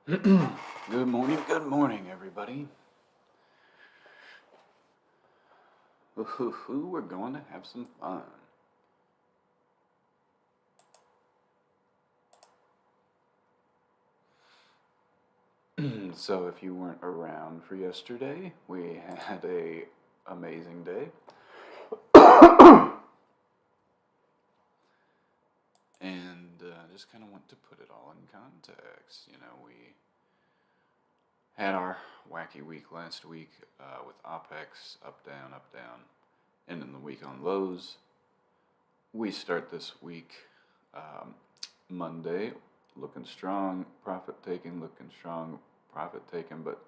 Good morning, everybody. We're going to have some fun. So, if you weren't around for yesterday, we had a amazing day, and just kind of want to put it all in context. We had our wacky week last week with OPEX up, down, ending the week on lows. We start this week Monday looking strong, profit taking, looking strong, profit taking, but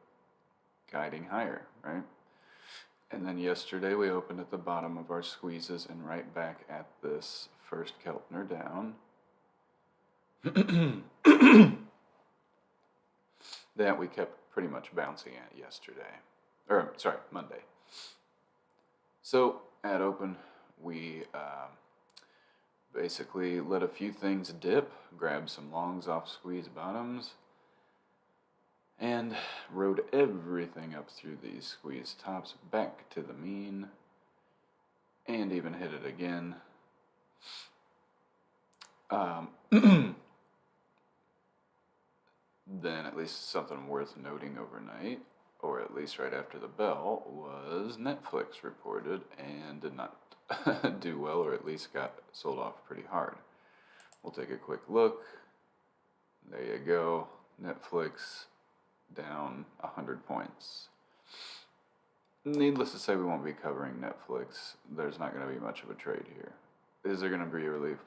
guiding higher, right? And then yesterday we opened at the bottom of our squeezes and right back at this first Keltner down. That we kept pretty much bouncing at yesterday. Monday. So at open, we basically let a few things dip, grabbed some longs off squeeze bottoms, and rode everything up through these squeeze tops back to the mean, and even hit it again. Then at least something worth noting overnight, or at least right after the bell, was Netflix reported and did not do well, or at least got sold off pretty hard. We'll take a quick look. There you go. Netflix down 100 points. Needless to say, we won't be covering Netflix. There's not going to be much of a trade here. Is there going to be a relief?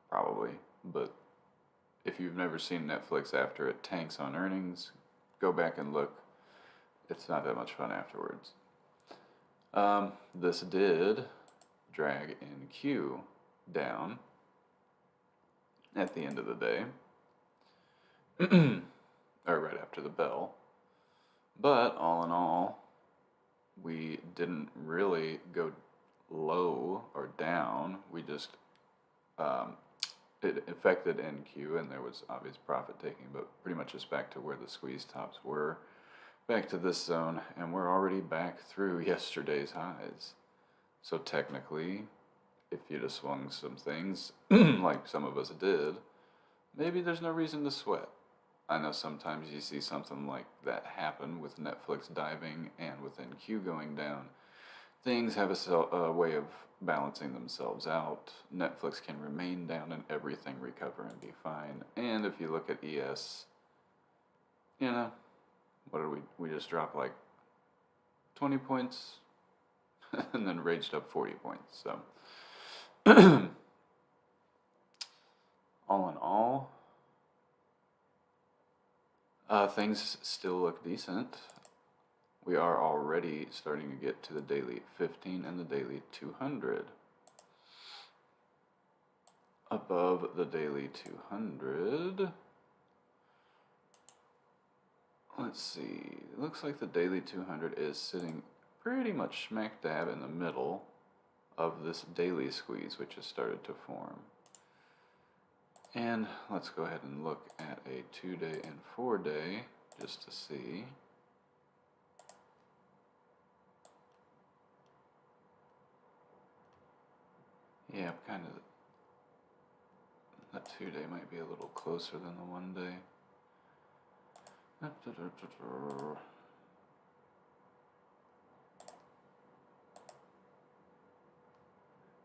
Probably. But if you've never seen Netflix after it tanks on earnings, go back and look. It's not that much fun afterwards. This did drag NQ down at the end of the day, or right after the bell. But all in all, we didn't really go low or down. We just it affected NQ, and there was obvious profit taking, but pretty much just back to where the squeeze tops were, back to this zone, and we're already back through yesterday's highs. So technically, if you'd have swung some things, like some of us did, maybe there's no reason to sweat. I know sometimes you see something like that happen with Netflix diving and with NQ going down. Things have a way of balancing themselves out. Netflix can remain down and everything recover and be fine. And if you look at ES, what did we just dropped like 20 points and then raged up 40 points. So all in all, things still look decent. We are already starting to get to the daily 15 and the daily 200. Above the daily 200, let's see, it looks like the daily 200 is sitting pretty much smack dab in the middle of this daily squeeze, which has started to form. And let's go ahead and look at a 2-day and 4-day just to see. Yeah, kind of. That 2-day might be a little closer than the 1-day.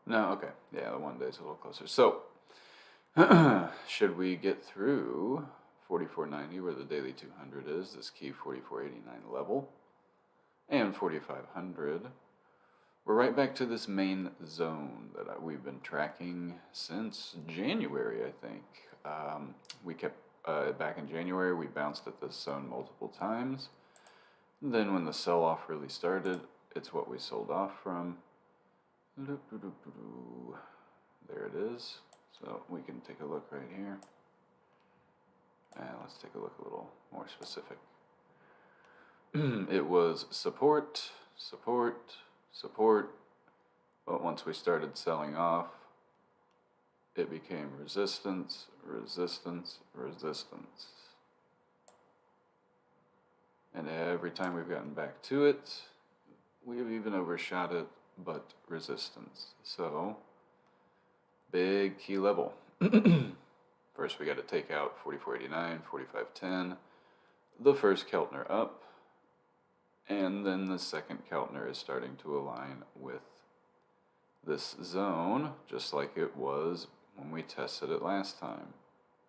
No, okay. Yeah, the 1-day's a little closer. So, should we get through 44.90 where the daily 200 is, this key 44.89 level, and 4,500, we're right back to this main zone that we've been tracking since January, I think. We kept, back in January, we bounced at this zone multiple times. Then when the sell-off really started, it's what we sold off from. There it is. So we can take a look right here. And let's take a look a little more specific. It was support, support, support, but once we started selling off, it became resistance, resistance, resistance. And every time we've gotten back to it, we have even overshot it, but resistance. So, big key level. First, we got to take out 44.89, 45.10, the first Keltner up, and then the second Keltner is starting to align with this zone, just like it was when we tested it last time.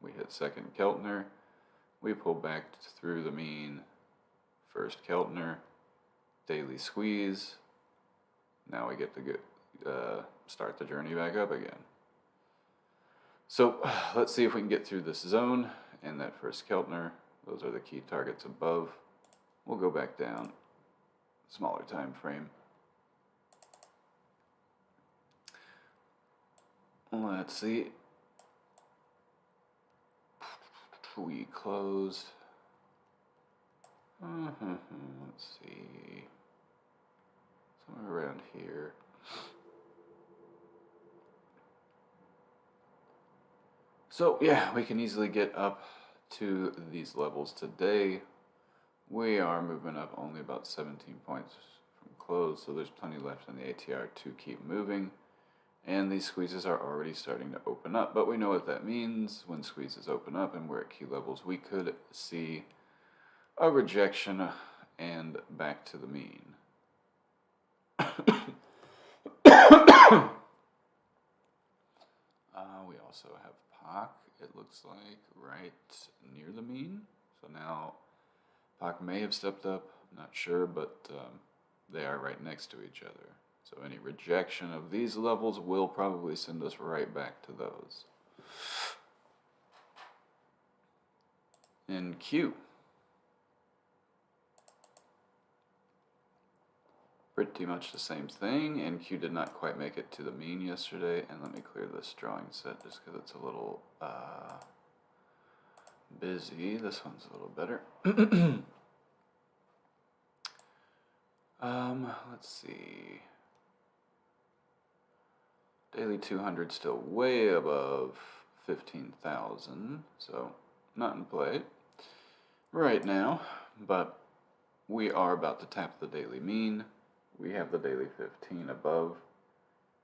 We hit second Keltner, we pull back through the mean, first Keltner, daily squeeze. Now we get to start the journey back up again. So let's see if we can get through this zone and that first Keltner. Those are the key targets above. We'll go back down, smaller time frame. Let's see. We close. Let's see. Somewhere around here. So yeah, we can easily get up to these levels today. We are moving up only about 17 points from close, so there's plenty left in the ATR to keep moving. And these squeezes are already starting to open up, but we know what that means. When squeezes open up and we're at key levels, we could see a rejection and back to the mean. We also have POC, it looks like, right near the mean. So now POC may have stepped up, not sure, but they are right next to each other. So any rejection of these levels will probably send us right back to those. In Q, pretty much the same thing, and Q did not quite make it to the mean yesterday. And let me clear this drawing set just because it's a little busy. This one's a little better. Let's see. Daily 200 still way above 15,000, so not in play right now, but we are about to tap the daily mean. We have the daily 15 above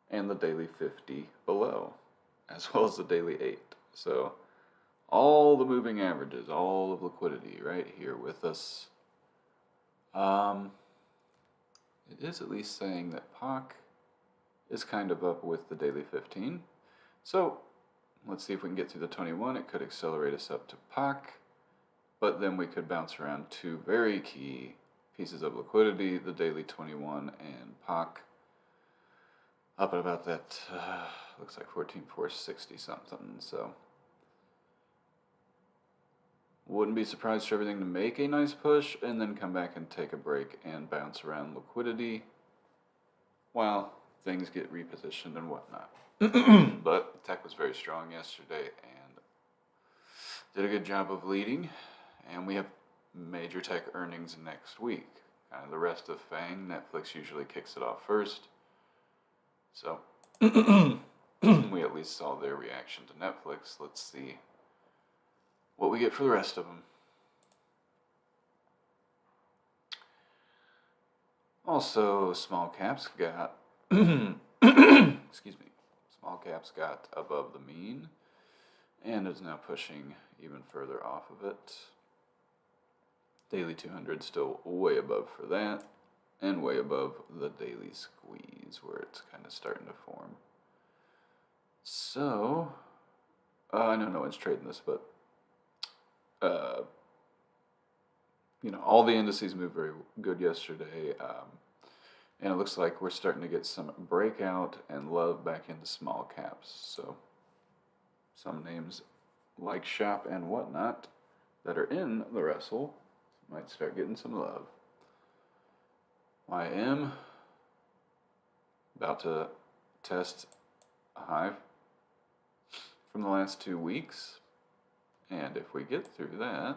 and the daily 50 below, as well as the daily 8. So all the moving averages, all of liquidity right here with us. It is at least saying that POC is kind of up with the daily 15. So let's see if we can get through the 21. It could accelerate us up to POC, but then we could bounce around two very key pieces of liquidity, the daily 21 and POC, up at about that, looks like 14,460 something. So wouldn't be surprised for everything to make a nice push and then come back and take a break and bounce around liquidity while things get repositioned and whatnot. But tech was very strong yesterday and did a good job of leading. And we have major tech earnings next week. Kind of the rest of FANG. Netflix usually kicks it off first. So we at least saw their reaction to Netflix. Let's see what we get for the rest of them. Also, small caps got excuse me, small caps got above the mean and is now pushing even further off of it. Daily 200 still way above for that, and way above the daily squeeze where it's kind of starting to form. So, I know no one's trading this, but all the indices moved very good yesterday. And it looks like we're starting to get some breakout and love back into small caps. So some names like Shop and whatnot that are in the wrestle might start getting some love. YM about to test a high from the last 2 weeks. And if we get through that,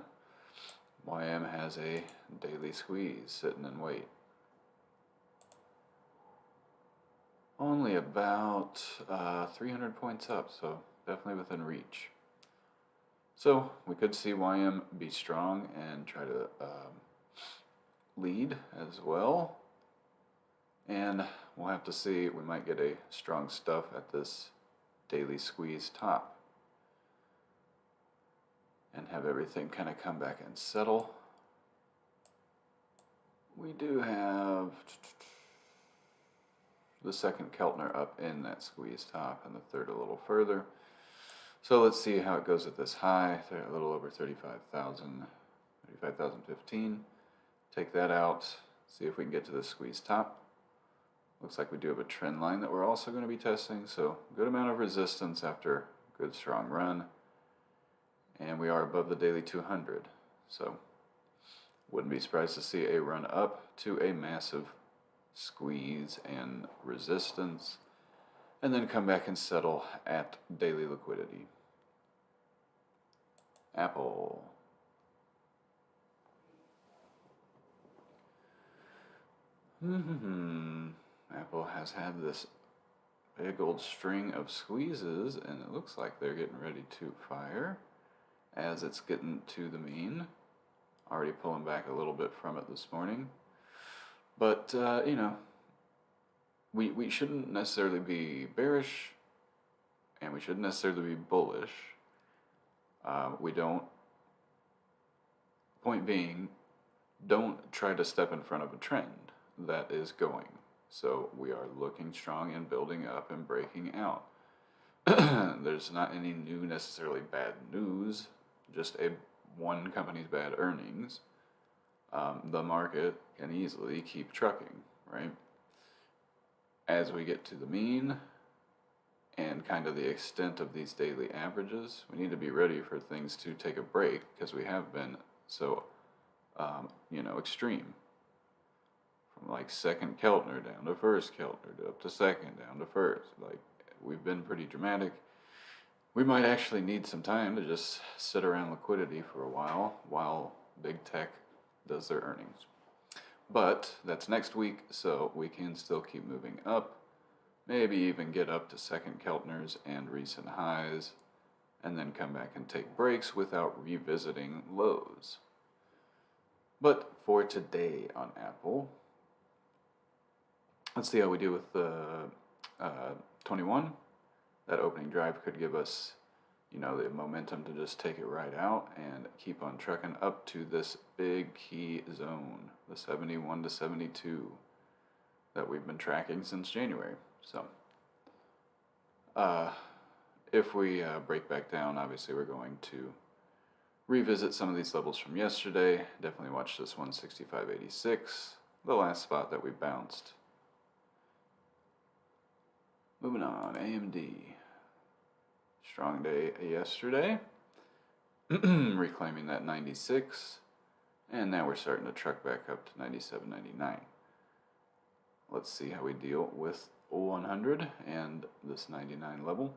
YM has a daily squeeze sitting in wait. Only about 300 points up, so definitely within reach. So we could see YM be strong and try to lead as well. And we'll have to see, we might get a strong stuff at this daily squeeze top and have everything kind of come back and settle. We do have the second Keltner up in that squeeze top and the third a little further. So let's see how it goes at this high, a little over 35,000, 35,015. Take that out, see if we can get to the squeeze top. Looks like we do have a trend line that we're also going to be testing, so good amount of resistance after a good strong run. And we are above the daily 200, so wouldn't be surprised to see a run up to a massive squeeze and resistance, and then come back and settle at daily liquidity. Apple. Apple has had this big old string of squeezes, and it looks like they're getting ready to fire as it's getting to the mean. Already pulling back a little bit from it this morning. But, you know, we shouldn't necessarily be bearish, and we shouldn't necessarily be bullish. We don't, point being, don't try to step in front of a trend that is going. So we are looking strong and building up and breaking out. There's not any new necessarily bad news, just one company's bad earnings. The market can easily keep trucking, right? As we get to the mean and kind of the extent of these daily averages, we need to be ready for things to take a break because we have been so, extreme. From like second Keltner down to first Keltner, up to second, down to first. Like, we've been pretty dramatic. We might actually need some time to just sit around liquidity for a while big tech does their earnings. But that's next week, so we can still keep moving up. Maybe even get up to second Keltners and recent highs, and then come back and take breaks without revisiting lows. But for today on Apple, let's see how we do with the 21. That opening drive could give us, the momentum to just take it right out and keep on trucking up to this big key zone, the 71 to 72 that we've been tracking since January. So, if we break back down, obviously we're going to revisit some of these levels from yesterday. Definitely watch this 165.86, the last spot that we bounced. Moving on, AMD. Strong day yesterday. Reclaiming that 96. And now we're starting to truck back up to 97.99. Let's see how we deal with 100 and this 99 level.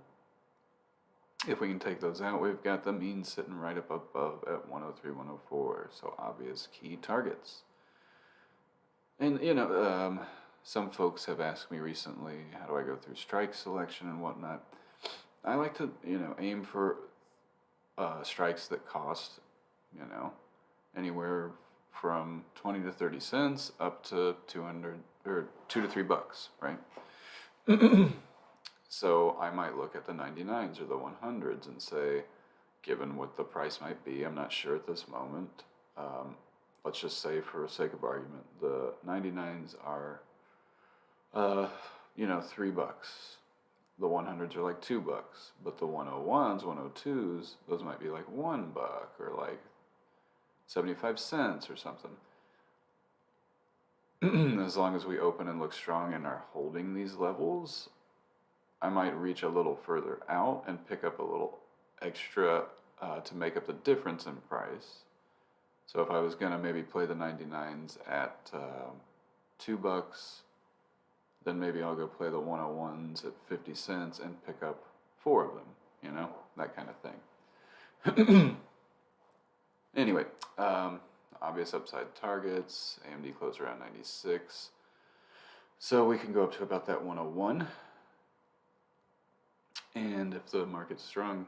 If we can take those out, we've got the mean sitting right up above at 103, 104. So obvious key targets. And, some folks have asked me recently, how do I go through strike selection and whatnot? I like to, aim for strikes that cost, anywhere from 20 to 30 cents up to 200 or $2 to $3, right? So I might look at the 99s or the 100s and say, given what the price might be, I'm not sure at this moment. Let's just say, for the sake of argument, the 99s are $3. The 100s are like $2, but the 101s, 102s, those might be like $1 or like 75 cents or something. As long as we open and look strong and are holding these levels, I might reach a little further out and pick up a little extra to make up the difference in price. So if I was going to maybe play the 99s at $2, then maybe I'll go play the 101s at 50 cents and pick up 4 of them, that kind of thing. Anyway, obvious upside targets. AMD closed around 96. So we can go up to about that 101. And if the market's strong,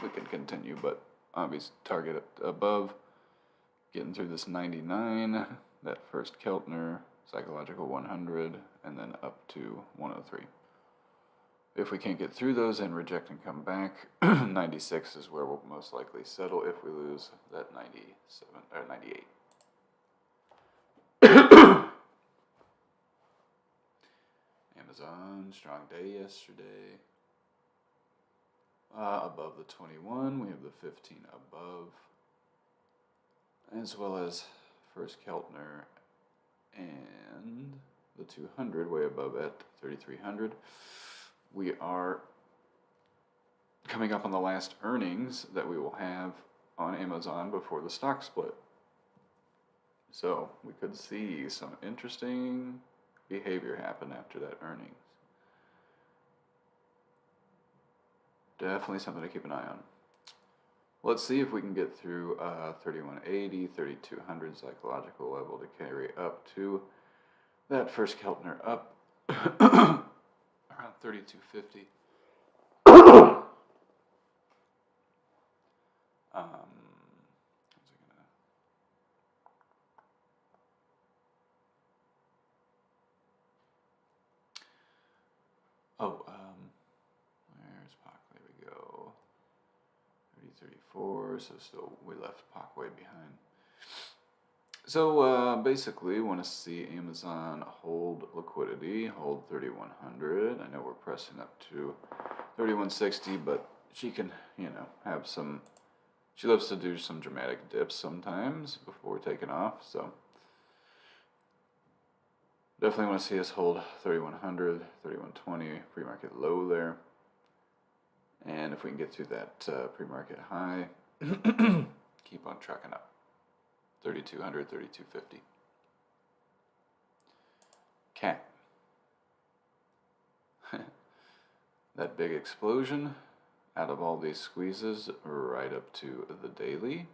we can continue, but obvious target above. getting through this 99, that first Keltner, psychological 100, and then up to 103. If we can't get through those and reject and come back, 96 is where we'll most likely settle if we lose that 97 or 98. Amazon, strong day yesterday. Above the 21, we have the 15 above, as well as first Keltner and the 200 way above at 3,300. We are coming up on the last earnings that we will have on Amazon before the stock split. So we could see some interesting behavior happen after that earnings. Definitely something to keep an eye on. Let's see if we can get through 3180, 3200 psychological level to carry up to that first Keltner up around 3250. Where's Pac? There we go. 3034, so still we left Pac way behind. So basically, want to see Amazon hold liquidity, hold 3100. I know we're pressing up to 3160, but she can, have some. She loves to do some dramatic dips sometimes before taking off. So definitely want to see us hold 3100, 3120 pre-market low there. And if we can get through that pre-market high, keep on trucking up. 3,200, 3,250. Cat. That big explosion out of all these squeezes right up to the daily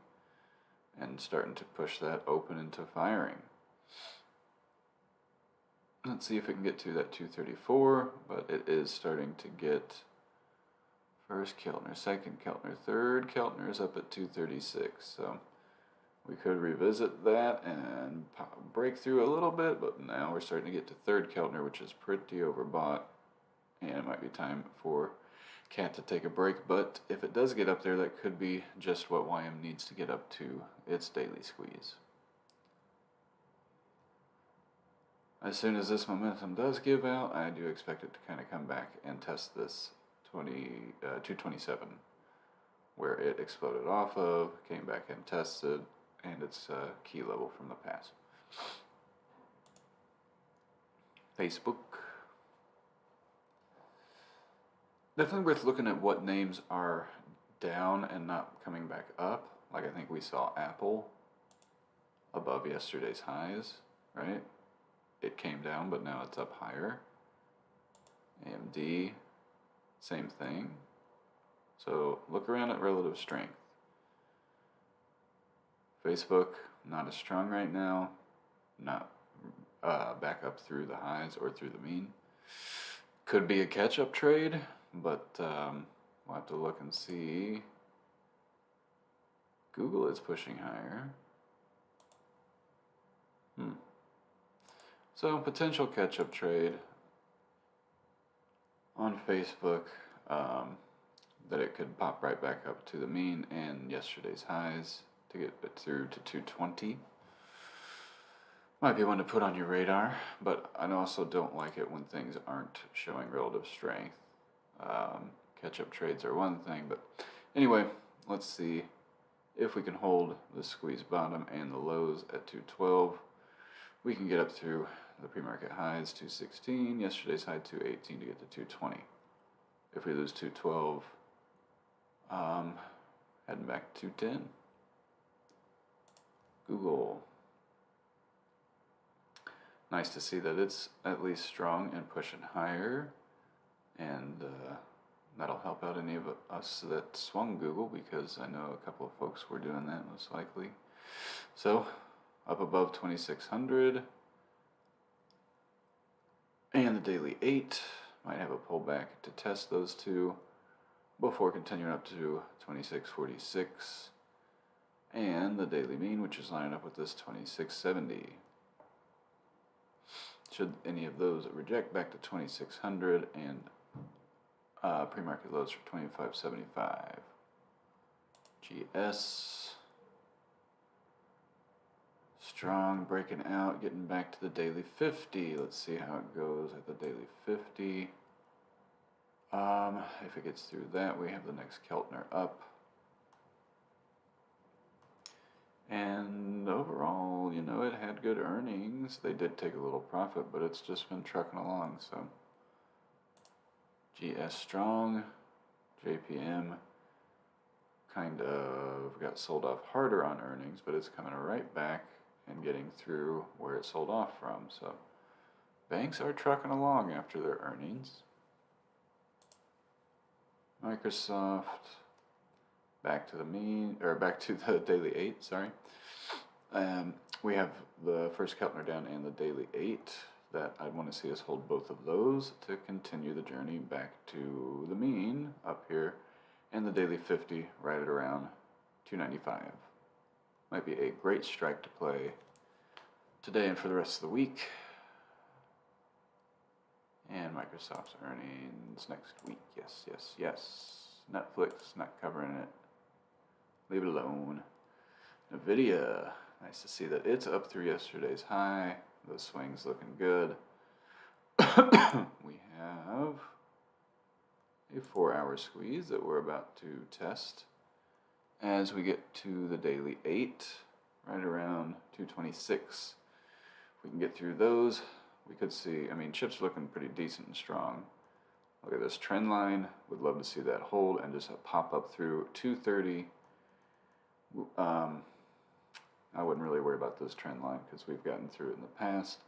and starting to push that open into firing. Let's see if we can get to that 234, but it is starting to get first Keltner, second Keltner, third Keltner is up at 236, so we could revisit that and break through a little bit, but now we're starting to get to third Keltner, which is pretty overbought, and it might be time for Cat to take a break, but if it does get up there, that could be just what YM needs to get up to its daily squeeze. As soon as this momentum does give out, I do expect it to kind of come back and test this 227, where it exploded off of, came back and tested, and its key level from the past. Facebook. Definitely worth looking at what names are down and not coming back up. Like I think we saw Apple above yesterday's highs, right? It came down, but now it's up higher. AMD, same thing. So look around at relative strength. Facebook, not as strong right now. Not back up through the highs or through the mean. Could be a catch-up trade, but we'll have to look and see. Google is pushing higher. So potential catch-up trade on Facebook, that it could pop right back up to the mean and yesterday's highs to get it through to 220. Might be one to put on your radar, but I also don't like it when things aren't showing relative strength. Catch-up trades are one thing, but anyway, let's see if we can hold the squeeze bottom and the lows at 212. We can get up through the pre-market highs 216, yesterday's high 218 to get to 220. If we lose 212, heading back to 210. Google. Nice to see that it's at least strong and pushing higher, and that'll help out any of us that swung Google, because I know a couple of folks were doing that most likely. So up above 2600, and the daily 8 might have a pullback to test those two before continuing up to 2646 and the daily mean, which is lining up with this 2670. Should any of those reject, back to 2600 and pre-market lows for 2575. GS strong, breaking out, getting back to the daily 50. Let's see how it goes at the daily 50. If it gets through that, we have the next Keltner up. And overall, you know, it had good earnings. They did take a little profit, but it's just been trucking along, so. GS strong, JPM kind of got sold off harder on earnings, but it's coming right back and getting through where it sold off from. So banks are trucking along after their earnings. Microsoft back to the mean, or back to the daily 8, sorry. We have the first Keltner down and the daily 8 that I'd want to see us hold both of those to continue the journey back to the mean up here, and the daily 50 right at around 295. Might be a great strike to play today and for the rest of the week. And Microsoft's earnings next week. Yes, yes, yes. Netflix, not covering it. Leave it alone. NVIDIA, nice to see that it's up through yesterday's high. The swing's looking good. We have a 4-hour squeeze that we're about to test as we get to the daily 8, right around 226. If we can get through those, we could see, I mean, chips looking pretty decent and strong. Look at this trend line. Would love to see that hold and just pop up through 230. I wouldn't really worry about this trend line because we've gotten through it in the past.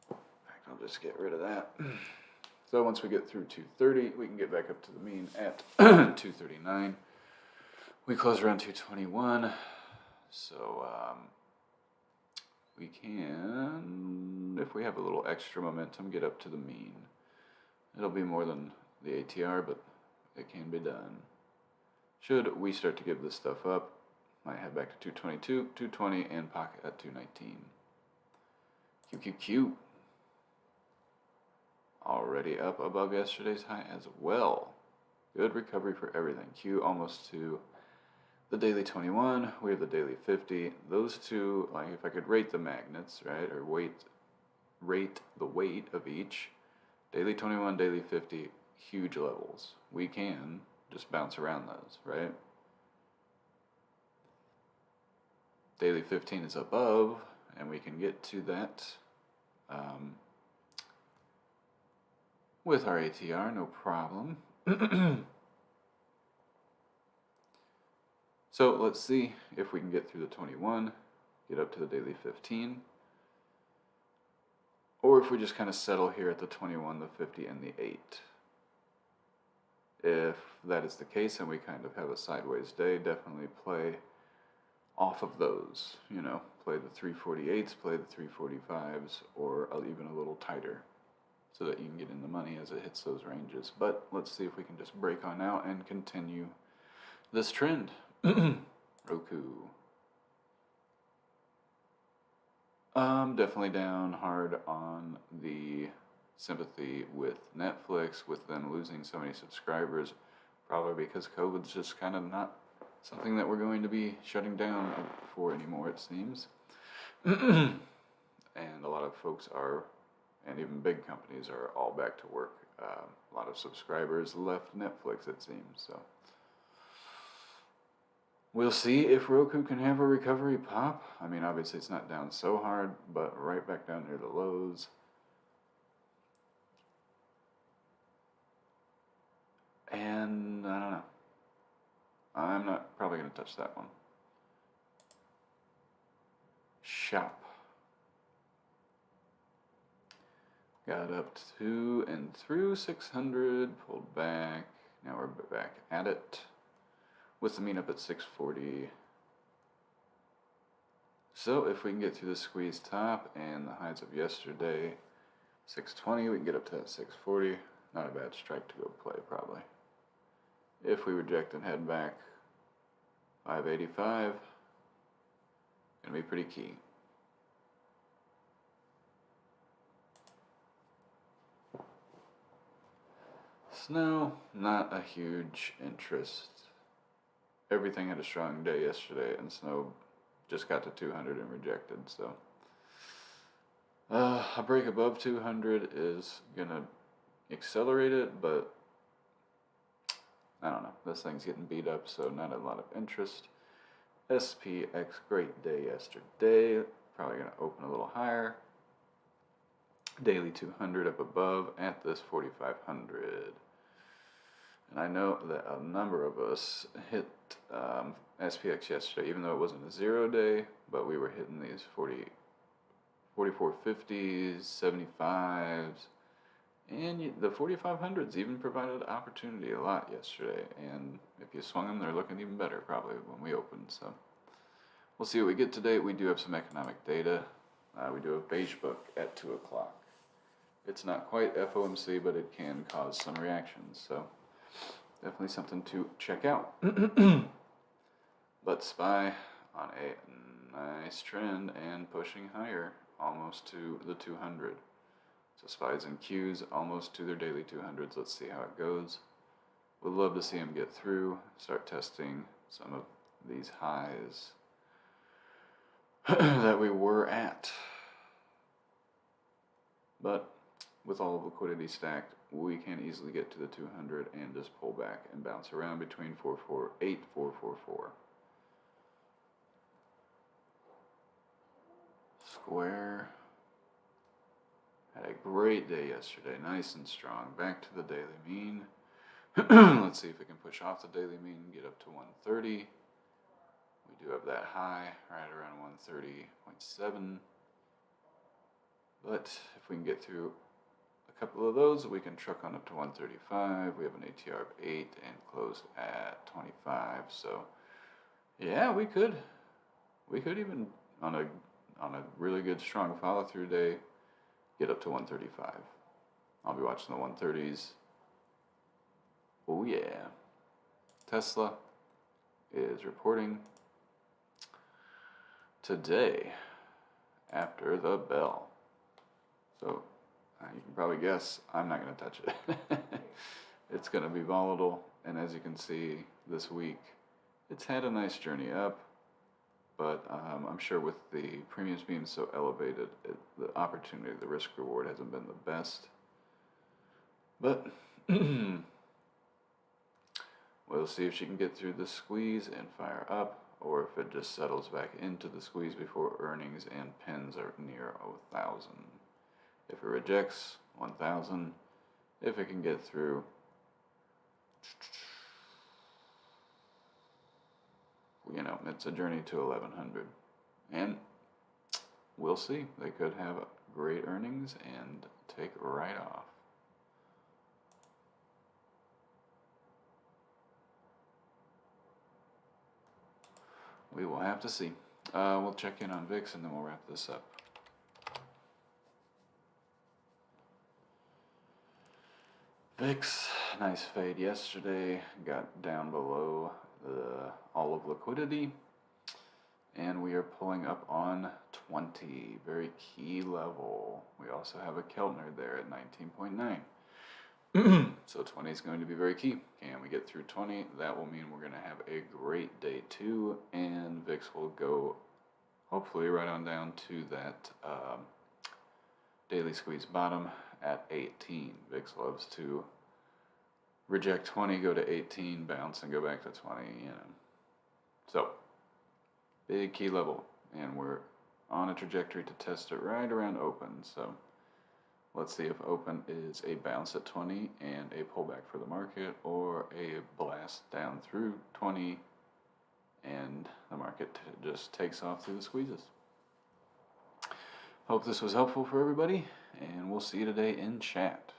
In fact, I'll just get rid of that. So once we get through 230, we can get back up to the mean at 239. We close around 221. So we can, if we have a little extra momentum, get up to the mean. It'll be more than the ATR, but it can be done. Should we start to give this stuff up, might head back to 222, 220, and pocket at 219. QQQ. Already up above yesterday's high as well. Good recovery for everything. Q almost to the daily 21. We have the daily 50. Those two, like if I could rate the magnets, right, or rate the weight of each, daily 21, daily 50, huge levels. We can just bounce around those, right? Daily 15 is above, and we can get to that with our ATR, no problem. So let's see if we can get through the 21, get up to the daily 15, or if we just kind of settle here at the 21, the 50, and the 8. If that is the case and we kind of have a sideways day, definitely play off of those, you know, play the 348s, play the 345s, or even a little tighter so that you can get in the money as it hits those ranges. But let's see if we can just break on out and continue this trend. Roku. Definitely down hard on the sympathy with Netflix, with them losing so many subscribers, probably because COVID's just kind of not something that we're going to be shutting down for anymore, it seems. And a lot of folks are, and even big companies are all back to work. A lot of subscribers left Netflix, it seems. So we'll see if Roku can have a recovery pop. I mean, obviously it's not down so hard, but right back down near the lows. And I don't know. I'm not probably going to touch that one. Shop. Got up to and through 600, pulled back. Now we're back at it with the mean up at 640. So if we can get through the squeeze top and the highs of yesterday, 620, we can get up to that 640. Not a bad strike to go play, probably. If we reject and head back 585. Gonna be pretty key. Snow, not a huge interest. Everything had a strong day yesterday, and snow just got to 200 and rejected. So a break above 200 is gonna accelerate it, but I don't know. This thing's getting beat up, so not a lot of interest. SPX, great day yesterday. Probably gonna open a little higher. Daily 200 up above at this 4,500. And I know that a number of us hit SPX yesterday, even though it wasn't a 0 day, but we were hitting these 4450s, 75s, and the 4500s even provided opportunity a lot yesterday. And if you swung them, they're looking even better probably when we opened. So we'll see what we get today. We do have some economic data. We do have Beige Book at 2 o'clock. It's not quite FOMC, but it can cause some reactions. So definitely something to check out. But SPY on a nice trend and pushing higher, almost to the 200. So SPY's and Q's almost to their daily 200s. Let's see how it goes. Would love to see them get through, start testing some of these highs that we were at. But with all of liquidity stacked, we can easily get to the 200 and just pull back and bounce around between 448, 444. Square had a great day yesterday, nice and strong, back to the daily mean. Let's see if we can push off the daily mean and get up to 130. We do have that high right around 130.7. But if we can get through a couple of those, we can truck on up to 135. We have an ATR of 8 and close at 25. So yeah, we could even on a really good strong follow through day get up to 135. I'll be watching the 130s. Oh yeah. Tesla is reporting today after the bell. So you can probably guess I'm not going to touch it. It's going to be volatile, and as you can see this week, it's had a nice journey up, but I'm sure with the premiums being so elevated, the opportunity, the risk reward hasn't been the best. But we'll see if she can get through the squeeze and fire up, or if it just settles back into the squeeze before earnings and pins are near 1,000. If it rejects 1,000, if it can get through, it's a journey to 1,100. And we'll see. They could have great earnings and take right off. We will have to see. We'll check in on VIX and then we'll wrap this up. VIX, nice fade yesterday, got down below the all of liquidity, and we are pulling up on 20, very key level. We also have a Keltner there at 19.9. So 20 is going to be very key. Can we get through 20? That will mean we're going to have a great day 2, and VIX will go hopefully right on down to that daily squeeze bottom at 18. VIX loves to reject 20, go to 18, bounce, and go back to 20, So, big key level, and we're on a trajectory to test it right around open. So, let's see if open is a bounce at 20 and a pullback for the market, or a blast down through 20 and the market just takes off through the squeezes. Hope this was helpful for everybody, and we'll see you today in chat.